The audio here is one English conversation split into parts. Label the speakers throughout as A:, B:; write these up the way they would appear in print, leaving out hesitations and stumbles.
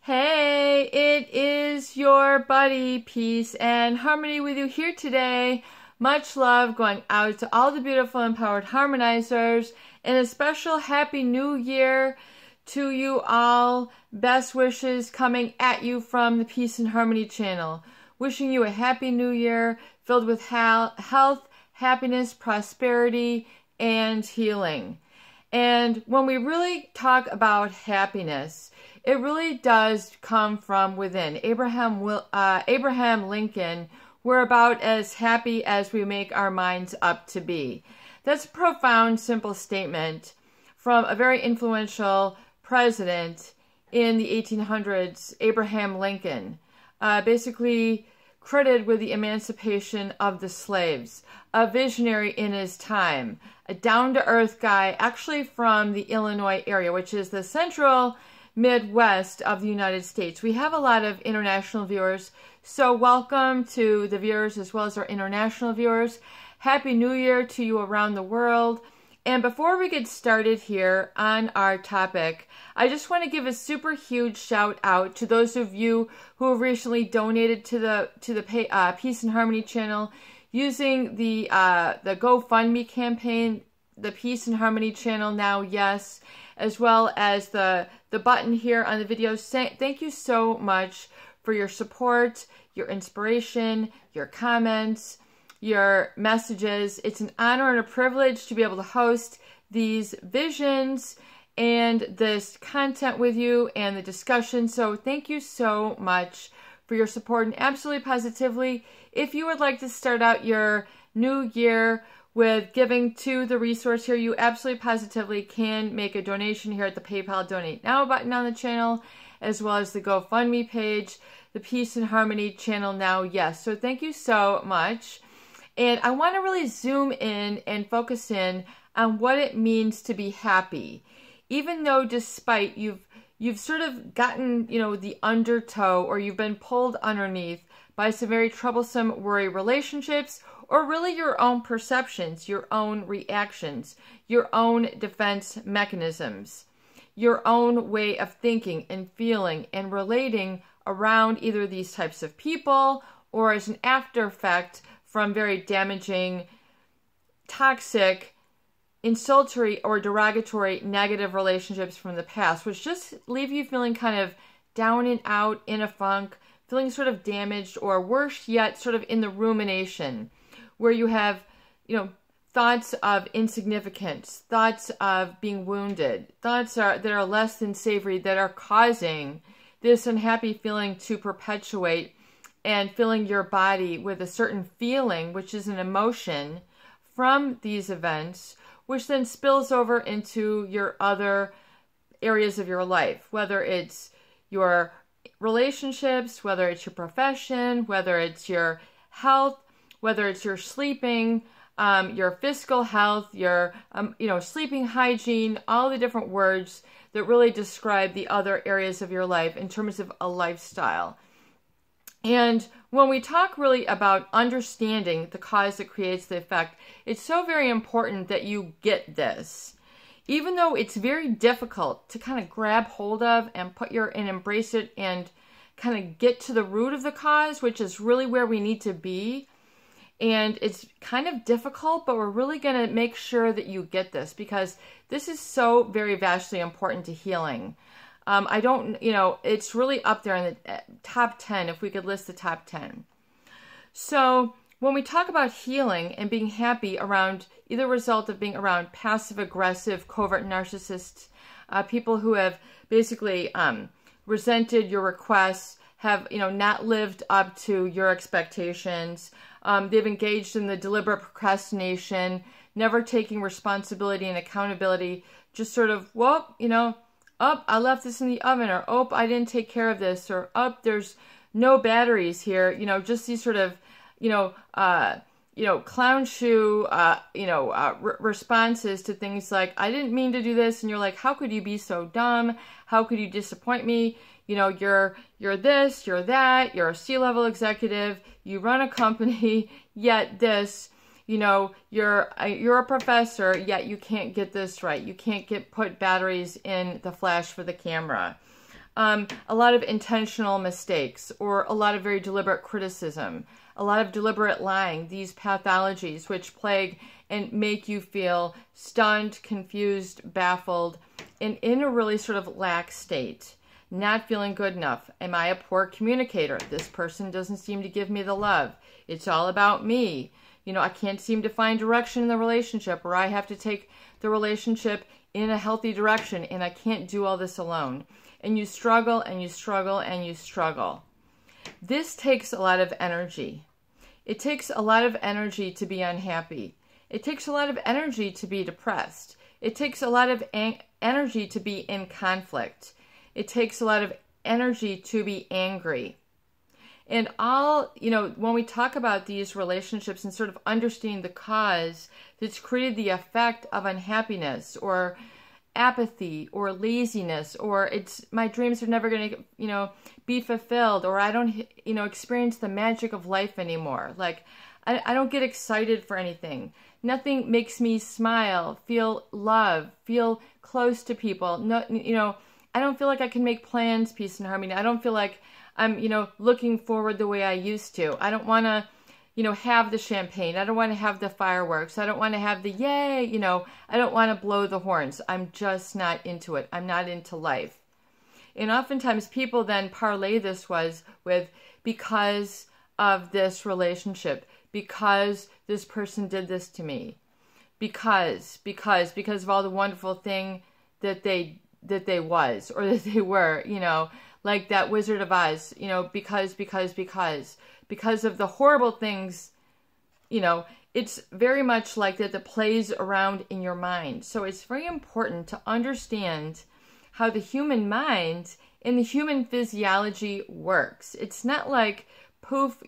A: Hey, it is your buddy, Peace and Harmony with you here today. Much love going out to all the beautiful empowered harmonizers, and a special Happy New Year to you all. Best wishes coming at you from the Peace and Harmony channel. Wishing you a Happy New Year filled with health, happiness, prosperity, and healing. And when we really talk about happiness, it really does come from within. Abraham Lincoln, we're about as happy as we make our minds up to be. That's a profound, simple statement from a very influential president in the 1800s, Abraham Lincoln, basically credited with the emancipation of the slaves, a visionary in his time, a down-to-earth guy, actually from the Illinois area, which is the central Midwest of the United States. We have a lot of international viewers, so welcome to the viewers as well as our international viewers. Happy New Year to you around the world. And before we get started here on our topic, I just want to give a super huge shout out to those of you who have recently donated to the Peace and Harmony channel using the GoFundMe campaign, the Peace and Harmony channel now, yes, as well as the button here on the video. Thank you so much for your support, your inspiration, your comments, your messages. It's an honor and a privilege to be able to host these visions and this content with you and the discussion. So thank you so much for your support, and absolutely positively, if you would like to start out your new year with giving to the resource here, you absolutely positively can make a donation here at the PayPal Donate Now button on the channel, as well as the GoFundMe page, the Peace and Harmony channel now, yes. So thank you so much. And I want to really zoom in and focus in on what it means to be happy. Even though despite you've sort of gotten, the undertow, or you've been pulled underneath by some very troublesome worry relationships, or really your own perceptions, your own reactions, your own defense mechanisms, your own way of thinking and feeling and relating around either these types of people or as an after effect from very damaging, toxic, insultory, or derogatory negative relationships from the past, which just leave you feeling kind of down and out in a funk, feeling sort of damaged, or worse yet, sort of in the rumination, where you have, thoughts of insignificance, thoughts of being wounded, thoughts that are less than savory, that are causing this unhappy feeling to perpetuate, and filling your body with a certain feeling, which is an emotion from these events, which then spills over into your other areas of your life, whether it's your relationships, whether it's your profession, whether it's your health, whether it's your sleeping, your physical health, your, sleeping hygiene, all the different words that really describe the other areas of your life in terms of a lifestyle. And when we talk really about understanding the cause that creates the effect, it's so very important that you get this. Even though it's very difficult to kind of grab hold of and and embrace it and kind of get to the root of the cause, which is really where we need to be. And it's kind of difficult, but we're really going to make sure that you get this, because this is so very vastly important to healing. It's really up there in the top 10, if we could list the top 10. So when we talk about healing and being happy around either result of being around passive-aggressive, covert narcissists, people who have basically resented your requests, have, not lived up to your expectations, they've engaged in the deliberate procrastination, never taking responsibility and accountability, just sort of, I left this in the oven, or, I didn't take care of this, or, there's no batteries here, just these sort of, clown shoe, responses to things like, I didn't mean to do this, and you're like, how could you be so dumb? How could you disappoint me? You're this, you're that, you're a C-level executive, you run a company, yet this, you're a professor, yet you can't get this right. You can't put batteries in the flash for the camera. a lot of intentional mistakes, or a lot of very deliberate criticism, a lot of deliberate lying, these pathologies which plague and make you feel stunned, confused, baffled, and in a really sort of lax state. Not feeling good enough. Am I a poor communicator? This person doesn't seem to give me the love. It's all about me. You know, I can't seem to find direction in the relationship, or I have to take the relationship in a healthy direction, and I can't do all this alone. And you struggle, and you struggle, and you struggle. This takes a lot of energy. It takes a lot of energy to be unhappy. It takes a lot of energy to be depressed. It takes a lot of energy to be in conflict. It takes a lot of energy to be angry. And when we talk about these relationships and sort of understanding the cause that's created the effect of unhappiness or apathy or laziness, or my dreams are never going to, be fulfilled, or I don't, experience the magic of life anymore. Like, I don't get excited for anything. Nothing makes me smile, feel love, feel close to people. No, I don't feel like I can make plans, peace and harmony. I don't feel like I'm, looking forward the way I used to. I don't want to, have the champagne. I don't want to have the fireworks. I don't want to have the yay, I don't want to blow the horns. I'm just not into it. I'm not into life. And oftentimes people then parlay this with because of this relationship, because this person did this to me, because of all the wonderful thing that they was, or that they were, like that Wizard of Oz, because of the horrible things, it's very much like that plays around in your mind. So it's very important to understand how the human mind and the human physiology works. It's not like, poof,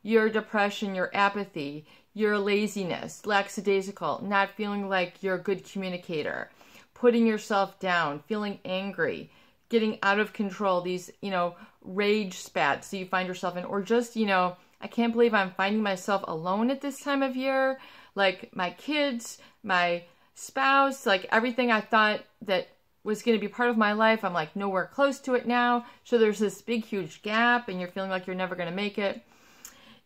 A: your depression, your apathy, your laziness, lackadaisical, not feeling like you're a good communicator, putting yourself down, feeling angry, getting out of control, these, rage spats that you find yourself in, or just, I can't believe I'm finding myself alone at this time of year. Like my kids, my spouse, like everything I thought that was going to be part of my life, I'm like nowhere close to it now. So there's this big, huge gap, and you're feeling like you're never going to make it.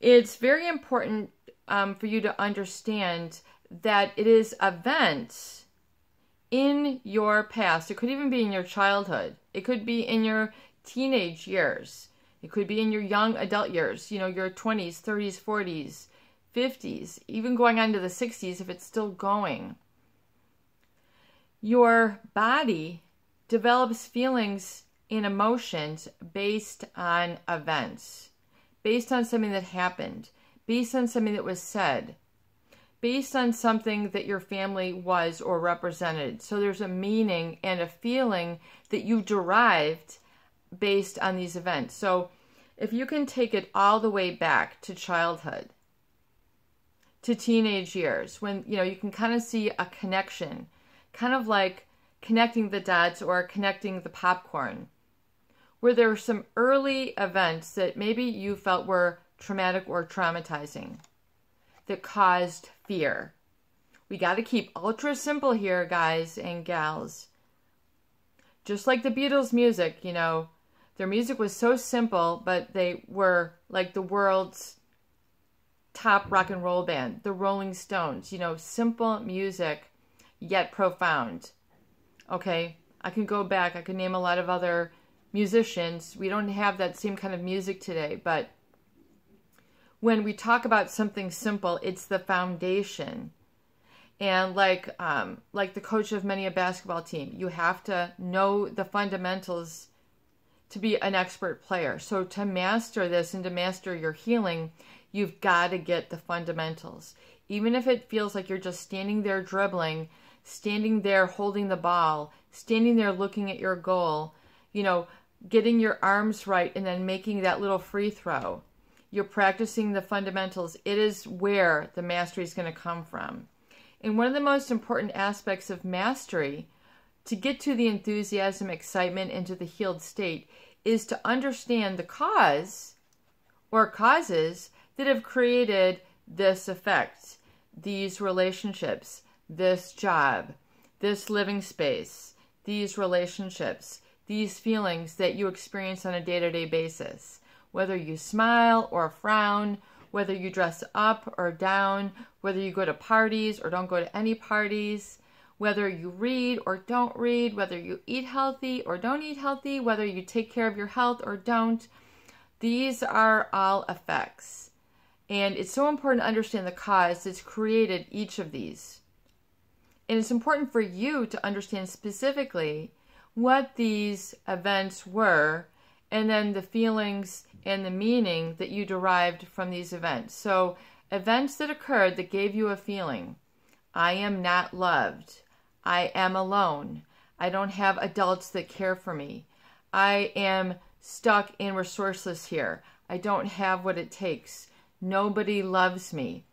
A: It's very important for you to understand that it is events in your past. It could even be in your childhood. It could be in your teenage years. It could be in your young adult years, your 20s, 30s, 40s, 50s, even going on to the 60s if it's still going. Your body develops feelings and emotions based on events, based on something that happened, based on something that was said, based on something that your family was or represented. So there's a meaning and a feeling that you derived based on these events. So if you can take it all the way back to childhood, to teenage years, when, you can kind of see a connection, kind of like connecting the dots or connecting the popcorn, where there were some early events that maybe you felt were traumatic or traumatizing that caused fear. We got to keep ultra simple here, guys and gals. Just like the Beatles' music, their music was so simple, but they were like the world's top rock and roll band, the Rolling Stones, simple music, yet profound. Okay, I can go back. I can name a lot of other musicians. We don't have that same kind of music today, but when we talk about something simple, it's the foundation. And like the coach of many a basketball team, you have to know the fundamentals to be an expert player. So to master this and to master your healing, you've got to get the fundamentals. Even if it feels like you're just standing there dribbling, standing there holding the ball, standing there looking at your goal, getting your arms right and then making that little free throw. You're practicing the fundamentals. It is where the mastery is going to come from. And one of the most important aspects of mastery, to get to the enthusiasm, excitement, and to the healed state, is to understand the cause or causes that have created this effect, these relationships, this job, this living space, these relationships, these feelings that you experience on a day-to-day basis. Whether you smile or frown, whether you dress up or down, whether you go to parties or don't go to any parties, whether you read or don't read, whether you eat healthy or don't eat healthy, whether you take care of your health or don't. These are all effects. And it's so important to understand the cause that's created each of these. And it's important for you to understand specifically what these events were, and then the feelings and the meaning that you derived from these events. So events that occurred that gave you a feeling. I am not loved. I am alone. I don't have adults that care for me. I am stuck and resourceless here. I don't have what it takes. Nobody loves me.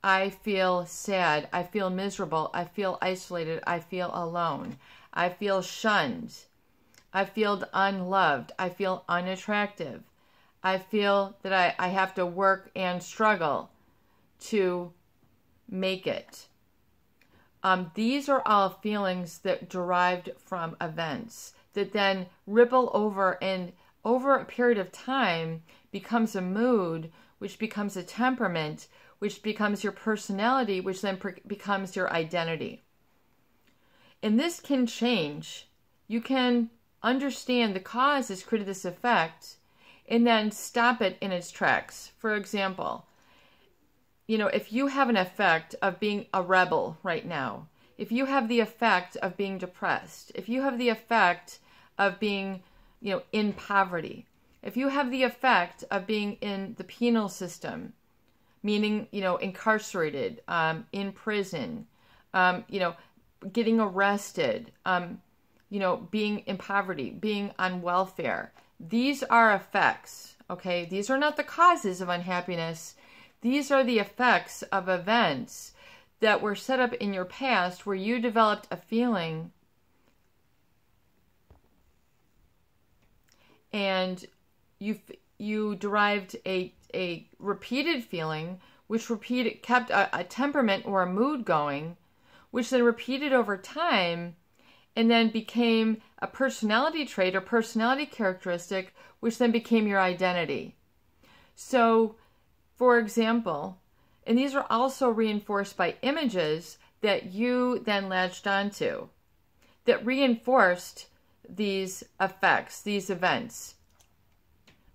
A: I feel sad. I feel miserable. I feel isolated. I feel alone. I feel shunned. I feel unloved. I feel unattractive. I feel that I have to work and struggle to make it. These are all feelings that derived from events that then ripple over and over a period of time becomes a mood, which becomes a temperament, which becomes your personality, which then becomes your identity. And this can change. You can understand the cause that's created this effect and then stop it in its tracks. For example, if you have an effect of being a rebel right now, if you have the effect of being depressed, if you have the effect of being, in poverty, if you have the effect of being in the penal system, meaning, incarcerated, in prison, getting arrested, being in poverty, being on welfare. These are effects, okay? These are not the causes of unhappiness. These are the effects of events that were set up in your past where you developed a feeling and you derived a repeated feeling, which kept a temperament or a mood going, which then repeated over time and then became a personality trait or personality characteristic, which then became your identity. So, for example, and these are also reinforced by images that you then latched onto, that reinforced these effects, these events.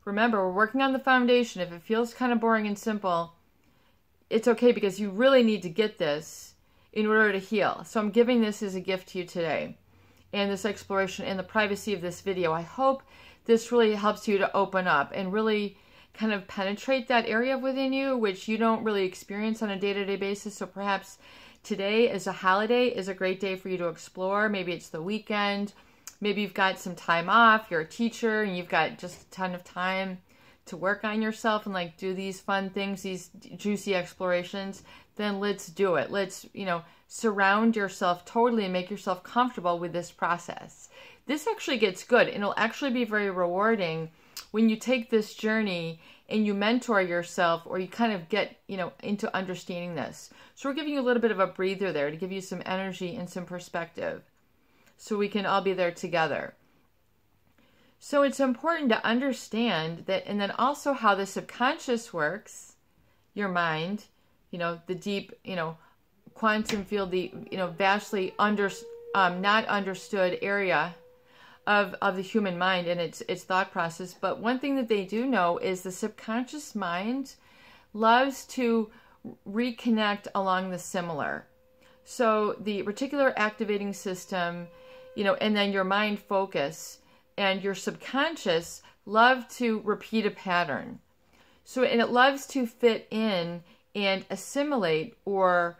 A: Remember, we're working on the foundation. If it feels kind of boring and simple, it's okay because you really need to get this in order to heal. So I'm giving this as a gift to you today. And this exploration in the privacy of this video. I hope this really helps you to open up and really kind of penetrate that area within you, which you don't really experience on a day-to-day basis. So perhaps today as a holiday is a great day for you to explore. Maybe it's the weekend. Maybe you've got some time off. You're a teacher and you've got just a ton of time to work on yourself and do these fun things, these juicy explorations. Then let's do it. Let's, surround yourself totally and make yourself comfortable with this process. This actually gets good and it'll actually be very rewarding when you take this journey and you mentor yourself or you kind of get, into understanding this. So we're giving you a little bit of a breather there to give you some energy and some perspective so we can all be there together. So it's important to understand that, and then also how the subconscious works, your mind, the deep, quantum field, the, vastly not understood area of the human mind and its thought process. But one thing that they do know is the subconscious mind loves to reconnect along the similar. So the reticular activating system, and then your mind focus and your subconscious love to repeat a pattern. So, and it loves to fit in and assimilate, or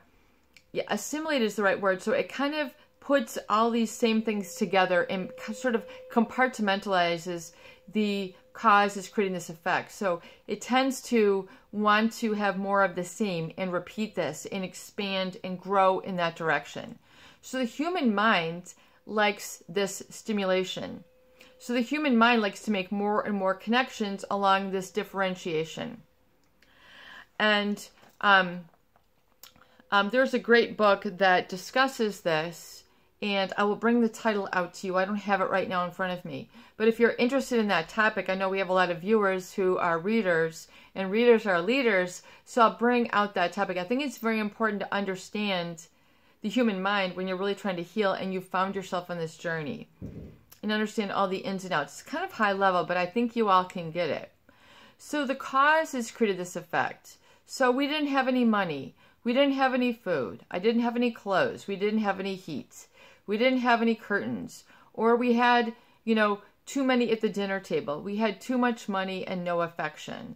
A: assimilate is the right word. So it kind of puts all these same things together and sort of compartmentalizes the cause is creating this effect. So it tends to want to have more of the same and repeat this and expand and grow in that direction. So the human mind likes this stimulation. So the human mind likes to make more and more connections along this differentiation. And there's a great book that discusses this, and I will bring the title out to you. I don't have it right now in front of me. But if you're interested in that topic, I know we have a lot of viewers who are readers, and readers are leaders, so I'll bring out that topic. I think it's very important to understand the human mind when you're really trying to heal and you've found yourself on this journey, and understand all the ins and outs. It's kind of high level, but I think you all can get it. So the cause has created this effect. So we didn't have any money. We didn't have any food. I didn't have any clothes. We didn't have any heat. We didn't have any curtains. Or we had, too many at the dinner table. We had too much money and no affection.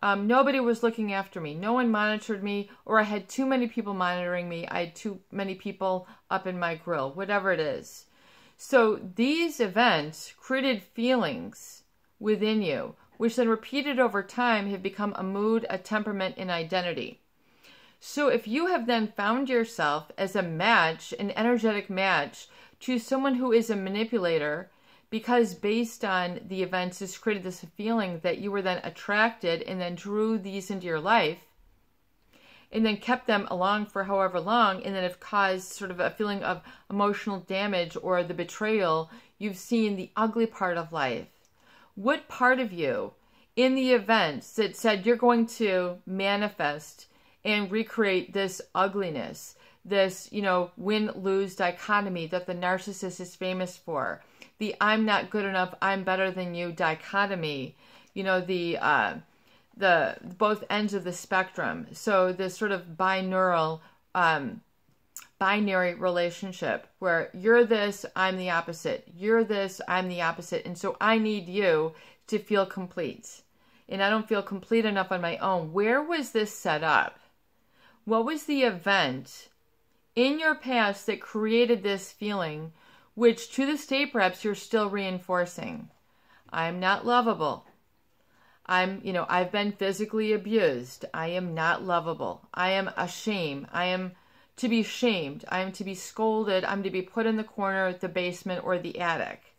A: Nobody was looking after me. No one monitored me, or I had too many people monitoring me. I had too many people up in my grill, whatever it is. So these events created feelings within you, which then repeated over time have become a mood, a temperament, and identity. So if you have then found yourself as a match, an energetic match to someone who is a manipulator, because based on the events, this created this feeling that you were then attracted and then drew these into your life and then kept them along for however long, and then have caused sort of a feeling of emotional damage or the betrayal, you've seen the ugly part of life. What part of you in the events that said you're going to manifest and recreate this ugliness, this, win-lose dichotomy that the narcissist is famous for, the I'm not good enough, I'm better than you dichotomy, the both ends of the spectrum. So this sort of binary relationship where you're this, I'm the opposite. You're this, I'm the opposite. And so I need you to feel complete. And I don't feel complete enough on my own. Where was this set up? What was the event in your past that created this feeling, which to this day perhaps you're still reinforcing? I'm not lovable. I've been physically abused. I am not lovable. I am ashamed. I am to be shamed. I am to be scolded. I'm to be put in the corner, the basement, or the attic.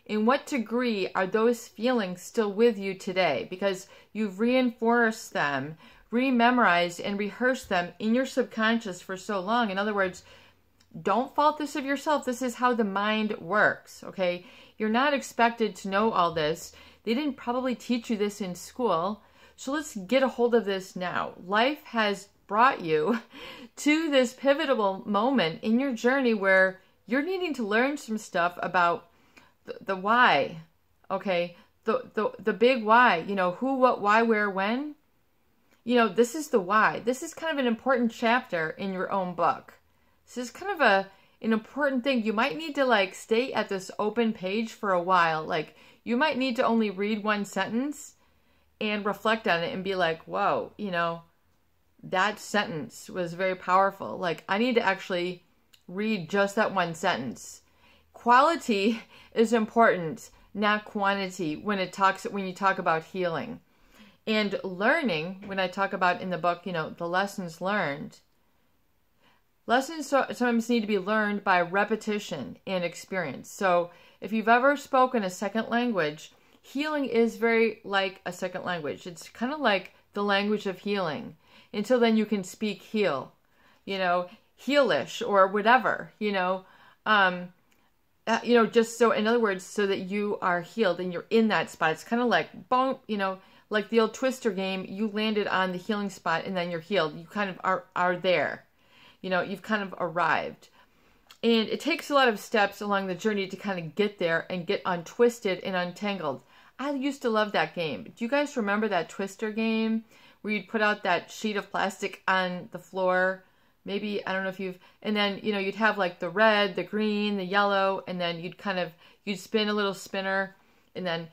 A: In what degree are those feelings still with you today? Because you've reinforced them, rememorized, and rehearsed them in your subconscious for so long. In other words, don't fault this of yourself. This is how the mind works, okay? You're not expected to know all this. They didn't probably teach you this in school. So let's get a hold of this now. Life has brought you to this pivotal moment in your journey where you're needing to learn some stuff about the why, okay? The big why, who, what, why, where, when. This is the why. This is kind of an important chapter in your own book. This is kind of an important thing. You might need to stay at this open page for a while. You might need to only read one sentence and reflect on it and be like, whoa, that sentence was very powerful. I need to actually read just that one sentence. Quality is important, not quantity, when you talk about healing. And learning, when I talk about in the book, the lessons learned. Lessons sometimes need to be learned by repetition and experience. So if you've ever spoken a second language, healing is very like a second language. It's kind of like the language of healing. Until then you can speak heal, healish or whatever, just so, in other words, so that you are healed and you're in that spot. It's kind of like, boom, like the old Twister game, you landed on the healing spot and then you're healed. You kind of are there. You've kind of arrived. And it takes a lot of steps along the journey to kind of get there and get untwisted and untangled. I used to love that game. Do you guys remember that Twister game where you'd put out that sheet of plastic on the floor? Maybe, I don't know if and then, you'd have the red, the green, the yellow, and then you'd spin a little spinner, and then,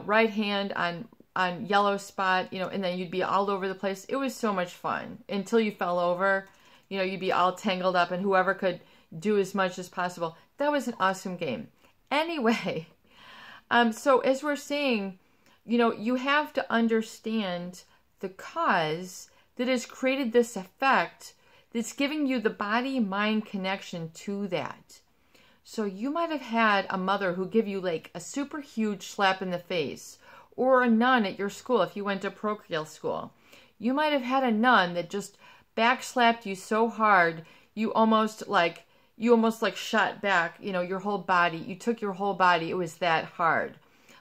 A: right hand on yellow spot, and then you'd be all over the place. It was so much fun until you fell over. You'd be all tangled up, and whoever could do as much as possible. That was an awesome game. Anyway, so as we're saying, you have to understand the cause that has created this effect that's giving you the body-mind connection to that. So you might have had a mother who give you a super huge slap in the face, or a nun at your school if you went to parochial school. You might have had a nun that just backslapped you so hard you almost you almost like shot back, you know, your whole body. You took your whole body. It was that hard.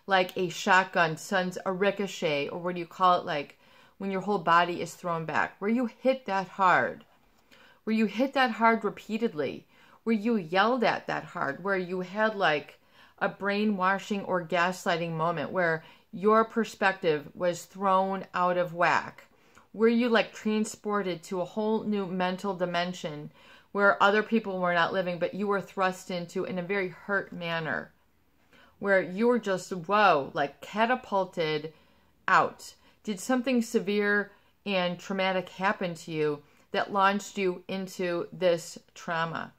A: Like a shotgun sends a ricochet, or what do you call it? Like when your whole body is thrown back, where you hit that hard, where you hit that hard repeatedly, where you yelled at that hard, where you had like a brainwashing or gaslighting moment where your perspective was thrown out of whack, where you like transported to a whole new mental dimension where other people were not living, but you were thrust into in a very hurt manner, where you were just, whoa, like catapulted out. Did something severe and traumatic happen to you that launched you into this trauma?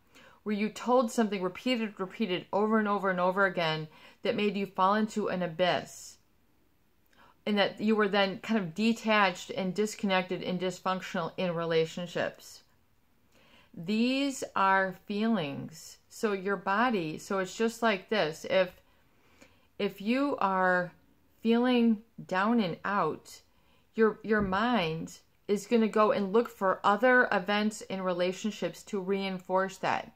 A: Where you told something repeated over and over and over again that made you fall into an abyss, and that you were then kind of detached and disconnected and dysfunctional in relationships. These are feelings. So your body, so it's just like this. If you are feeling down and out, your mind is going to go and look for other events and relationships to reinforce that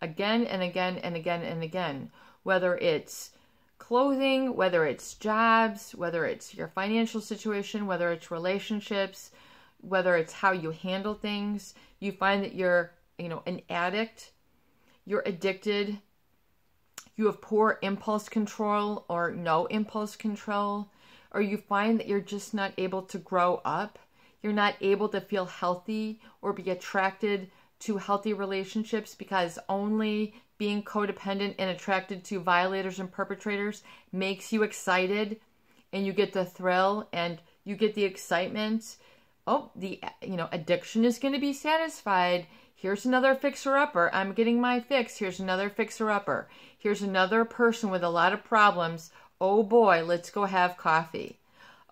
A: again and again and again and again, whether it's clothing, whether it's jobs, whether it's your financial situation, whether it's relationships, whether it's how you handle things. You find that you're, you know, an addict, you're addicted, you have poor impulse control or no impulse control, or you find that you're just not able to grow up, you're not able to feel healthy or be attracted to healthy relationships because only being codependent and attracted to violators and perpetrators makes you excited, and you get the thrill and you get the excitement. Oh, the, you know, addiction is going to be satisfied. Here's another fixer-upper. I'm getting my fix. Here's another fixer-upper. Here's another person with a lot of problems. Oh boy, let's go have coffee.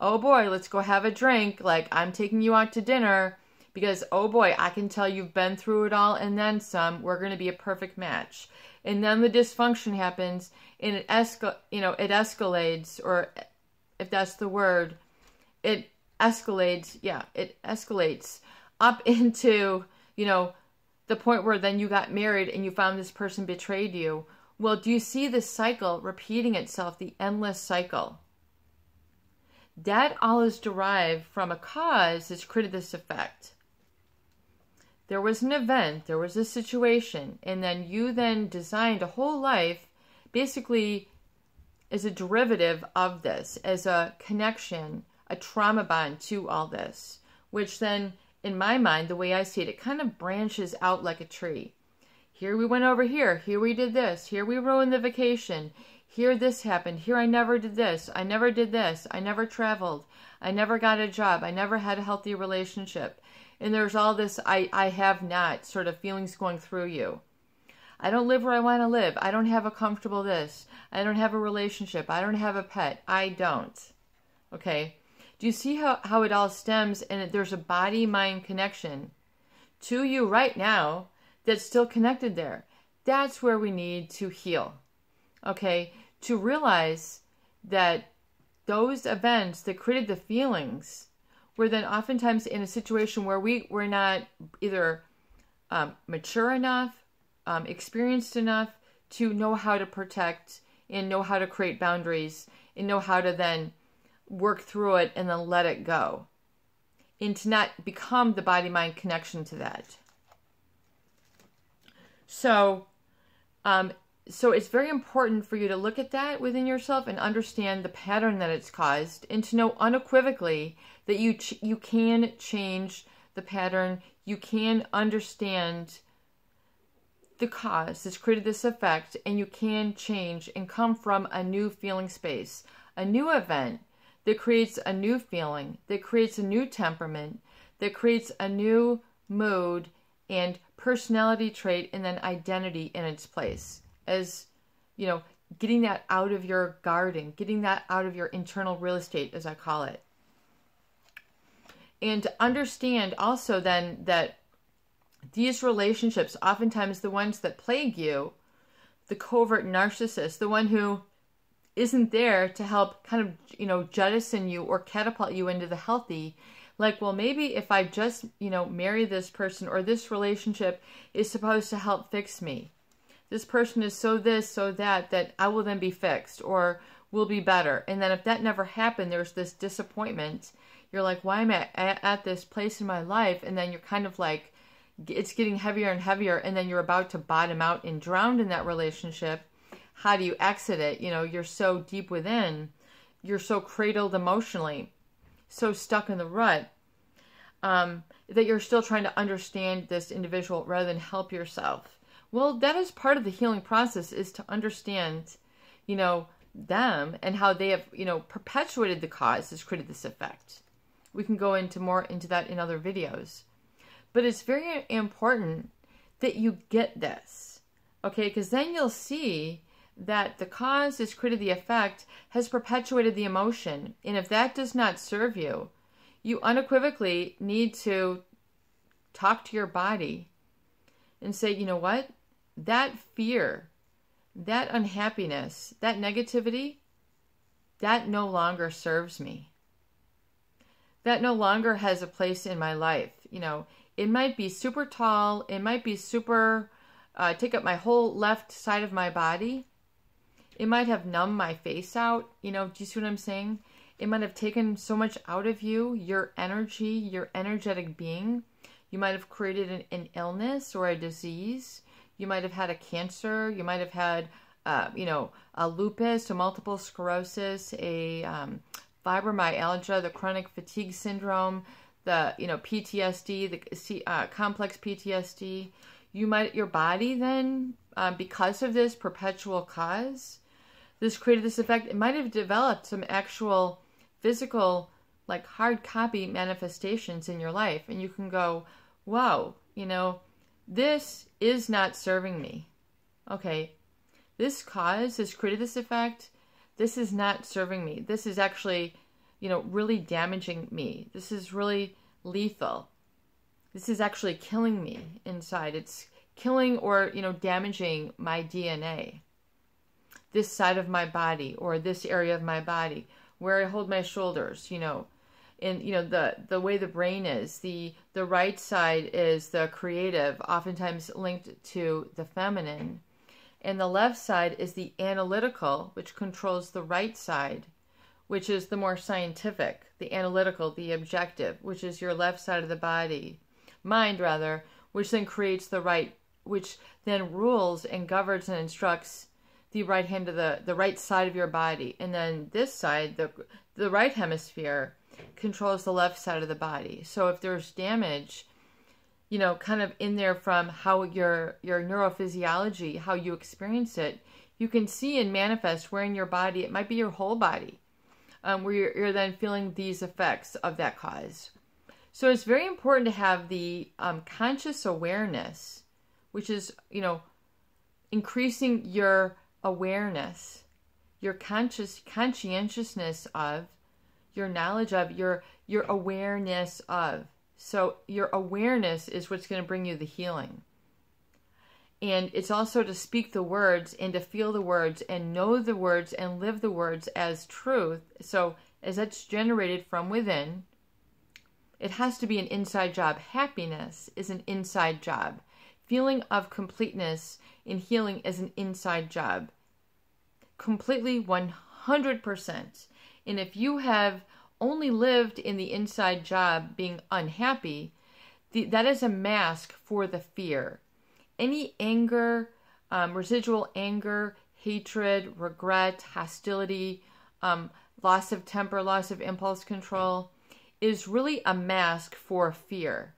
A: Oh boy, let's go have a drink. Like, I'm taking you out to dinner because, oh boy, I can tell you've been through it all and then some. We're going to be a perfect match. And then the dysfunction happens and it escalates, or if that's the word, it escalates. Yeah, it escalates up into, you know, the point where then you got married and you found this person betrayed you. Well, do you see the cycle repeating itself, the endless cycle? That all is derived from a cause that's created this effect. There was an event, there was a situation, and then you then designed a whole life basically as a derivative of this, as a connection, a trauma bond to all this, which then, in my mind, the way I see it, it kind of branches out like a tree. Here we went over here we did this, here we ruined the vacation, here this happened, here I never did this, I never did this, I never traveled, I never got a job, I never had a healthy relationship. And there's all this I have not sort of feelings going through you. I don't live where I want to live. I don't have a comfortable this. I don't have a relationship. I don't have a pet. I don't. Okay? Do you see how it all stems, and there's a body-mind connection to you right now that's still connected there? That's where we need to heal. Okay? To realize that those events that created the feelings we're then oftentimes in a situation where we're not either mature enough, experienced enough to know how to protect and know how to create boundaries and know how to then work through it and then let it go. And to not become the body-mind connection to that. So it's very important for you to look at that within yourself and understand the pattern that it's caused, and to know unequivocally that you can change the pattern. You can understand the cause that's created this effect, and you can change and come from a new feeling space, a new event that creates a new feeling, that creates a new temperament, that creates a new mood and personality trait, and then identity in its place. As, you know, getting that out of your garden, getting that out of your internal real estate, as I call it. And to understand also then that these relationships, oftentimes the ones that plague you, the covert narcissist, the one who isn't there to help kind of, you know, jettison you or catapult you into the healthy, Like, well, maybe if I just, marry this person, or this relationship is supposed to help fix me. This person is so this, so that I will then be fixed or will be better. And then if that never happened, there's this disappointment. You're like, why am I at this place in my life? And then you're kind of like, it's getting heavier and heavier, and then you're about to bottom out and drown in that relationship. How do you exit it? You're so deep within. You're so cradled emotionally, so stuck in the rut, that you're still trying to understand this individual rather than help yourself. Well, that is part of the healing process, is to understand, them and how they have, perpetuated the cause that's created this effect. We can go more into that in other videos. But it's very important that you get this, okay? Because then you'll see that the cause that's created the effect has perpetuated the emotion. And if that does not serve you, you unequivocally need to talk to your body and say, you know what? That fear, that unhappiness, that negativity, that no longer serves me. That no longer has a place in my life. It might be super tall. It might be super, take up my whole left side of my body. It might have numbed my face out. Do you see what I'm saying? It might have taken so much out of you, your energy, your energetic being. You might have created an illness or a disease. You might have had a cancer. You might have had, a lupus, a multiple sclerosis, a fibromyalgia, the chronic fatigue syndrome, the PTSD, the complex PTSD. Your body then, because of this perpetual cause, this created this effect. It might have developed some actual physical, like hard copy manifestations in your life, and you can go, wow, this is not serving me. Okay, this cause has created this effect. This is not serving me. This is actually, really damaging me. This is really lethal. This is actually killing me inside. It's killing or, damaging my DNA. This side of my body, or this area of my body, where I hold my shoulders, and, the way the brain is. The right side is the creative, oftentimes linked to the feminine. And the left side is the analytical, which controls the right side, which is the more scientific, the analytical, the objective, which is your left side of the mind, which then creates the right, which then rules and governs and instructs the right hand of the right side of your body. And then this side, the right hemisphere, controls the left side of the body. So if there's damage, kind of in there from how your neurophysiology, how you experience it, you can see and manifest where in your body, it might be your whole body, where you're then feeling these effects of that cause. So it's very important to have the conscious awareness, which is, increasing your awareness, your conscientiousness of, your knowledge of, your awareness of. So your awareness is what's going to bring you the healing. And it's also to speak the words and to feel the words and know the words and live the words as truth. So as that's generated from within, it has to be an inside job. Happiness is an inside job. Feeling of completeness in healing is an inside job. Completely 100%. And if you have only lived in the inside job being unhappy, that is a mask for the fear. Any anger, residual anger, hatred, regret, hostility, loss of temper, loss of impulse control, is really a mask for fear.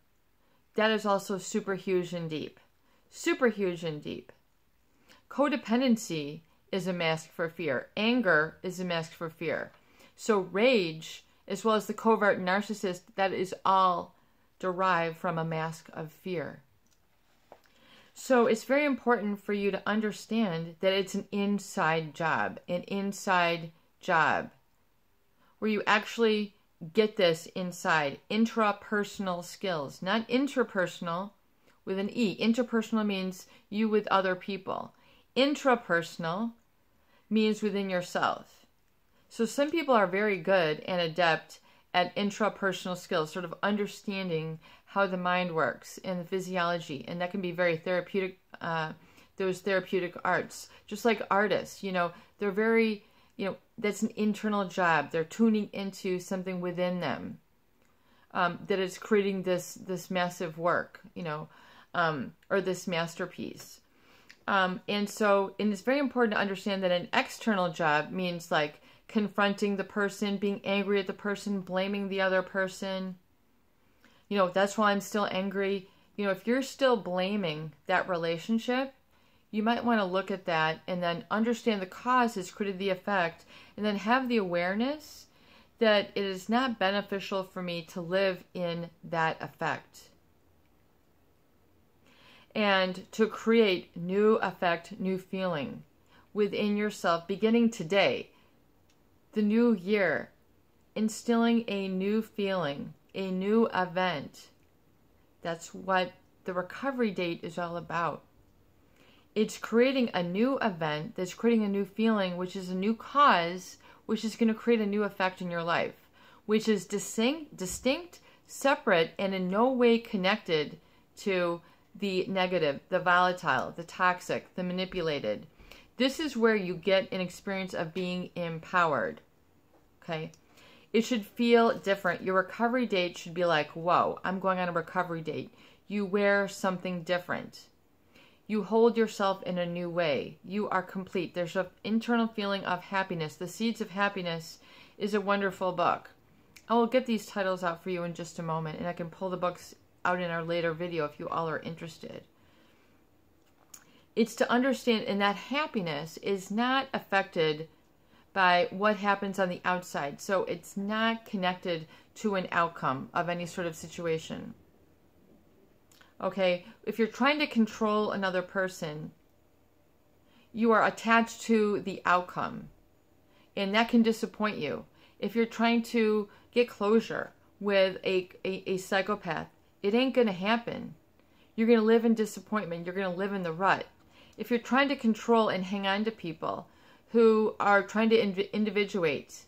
A: That is also super huge and deep. Super huge and deep. Codependency is a mask for fear. Anger is a mask for fear. So rage, as well as the covert narcissist, that is all derived from a mask of fear. So it's very important for you to understand that it's an inside job where you actually get this inside. Intrapersonal skills, not interpersonal with an E. Interpersonal means you with other people. Intrapersonal means within yourself. So some people are very good and adept at intrapersonal skills, sort of understanding how the mind works and the physiology. And that can be very therapeutic, those therapeutic arts. Just like artists, they're very, that's an internal job. They're tuning into something within them that is creating this massive work, or this masterpiece. And it's very important to understand that an external job means like confronting the person, being angry at the person, blaming the other person. That's why I'm still angry. If you're still blaming that relationship, you might want to look at that and then understand the cause has created the effect, and then have the awareness that it is not beneficial for me to live in that effect. And to create new effect, new feeling within yourself, beginning today, the new year, instilling a new feeling, a new event. That's what the recovery date is all about. It's creating a new event that's creating a new feeling, which is a new cause, which is going to create a new effect in your life, which is distinct, separate, and in no way connected to the negative, the volatile, the toxic, the manipulated. This is where you get an experience of being empowered. Okay? It should feel different. Your recovery date should be like, whoa, I'm going on a recovery date. You wear something different. You hold yourself in a new way. You are complete. There's an internal feeling of happiness. The Seeds of Happiness is a wonderful book. I will get these titles out for you in just a moment, and I can pull the books out in our later video if you all are interested. It's to understand, and that happiness is not affected by what happens on the outside. So it's not connected to an outcome of any sort of situation. Okay, if you're trying to control another person, you are attached to the outcome, and that can disappoint you. If you're trying to get closure with a psychopath, it ain't going to happen. You're going to live in disappointment. You're going to live in the rut. If you're trying to control and hang on to people who are trying to individuate,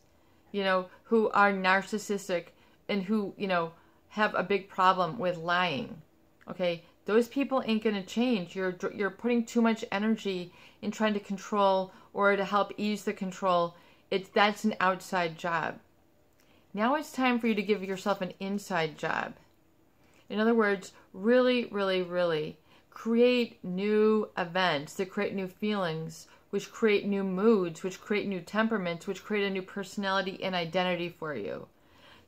A: who are narcissistic and who, have a big problem with lying, okay, those people ain't going to change. You're putting too much energy in trying to control or to help ease the control. That's an outside job. Now it's time for you to give yourself an inside job. In other words, really, really, really create new events that create new feelings, which create new moods, which create new temperaments, which create a new personality and identity for you.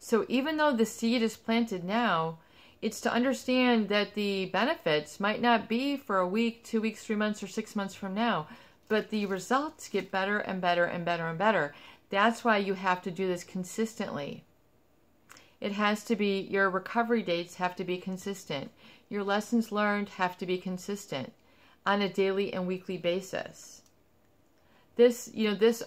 A: So even though the seed is planted now, it's to understand that the benefits might not be for a week, 2 weeks, 3 months, or 6 months from now, but the results get better and better and better and better. That's why you have to do this consistently. It has to be, your recovery dates have to be consistent. Your lessons learned have to be consistent on a daily and weekly basis. This awareness